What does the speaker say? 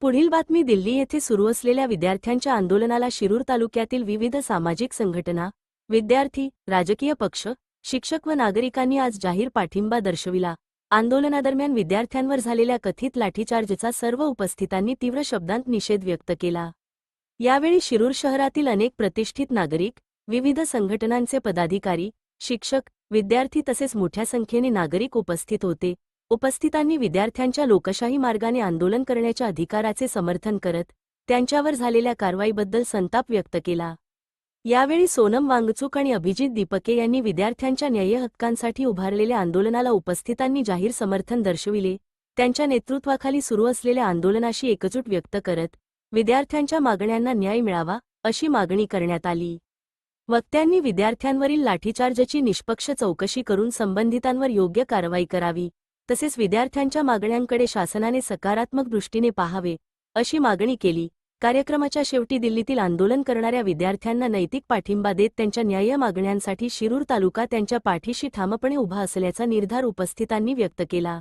पुढील बातमी दिल्ली येथे सुरू असलेल्या विद्यार्थ्यांच्या आंदोलनाला शिरूर तालुक्यातील विविध सामाजिक संघटना, विद्यार्थी, राजकीय पक्ष, शिक्षक व नागरिकांनी आज जाहीर पाठिंबा दर्शविला। आंदोलनादरम्यान विद्यार्थ्यांवर झालेल्या कथित लाठीचार्जचा सर्व उपस्थितांनी तीव्र शब्दांत निषेध व्यक्त केला। यावेळी शिरूर शहरातील अनेक प्रतिष्ठित नागरिक, विविध संघटनांचे पदाधिकारी, शिक्षक, विद्यार्थी तसेच मोठ्या संख्येने नागरिक उपस्थित होते। उपस्थितांनी विद्यार्थ्यांच्या लोकशाही मार्गाने आंदोलन करण्याच्या अधिकाराचे समर्थन करत त्यांच्यावर झालेल्या कारवाईबद्दल संताप व्यक्त केला। यावेळी सोनम वांगचूक आणि अभिजित दीपके यांनी विद्यार्थ्यांच्या न्याय्य हक्कांसाठी उभारलेल्या आंदोलनाला उपस्थितांनी जाहीर समर्थन दर्शविले। त्यांच्या नेतृत्वाखाली सुरू असलेल्या आंदोलनाशी एकजूट व्यक्त करत विद्यार्थ्यांच्या मागण्यांना न्याय मिळावा अशी मागणी करण्यात आली। वक्त्यांनी विद्यार्थ्यांवरील लाठीचार्जची निष्पक्ष चौकशी करून संबंधितांवर योग्य कारवाई करावी, तसेच विद्यार्थ्यांच्या मागण्यांकडे शासनाने सकारात्मक दृष्टीने पाहावे अशी मागणी केली। कार्यक्रमाच्या शेवटी दिल्लीतील आंदोलन करणाऱ्या विद्यार्थ्यांना नैतिक पाठिंबा देत त्यांच्या न्याय्य मागण्यांसाठी शिरूर तालुका त्यांच्या पाठीशी ठामपणे उभा असल्याचा निर्धार उपस्थितांनी व्यक्त केला।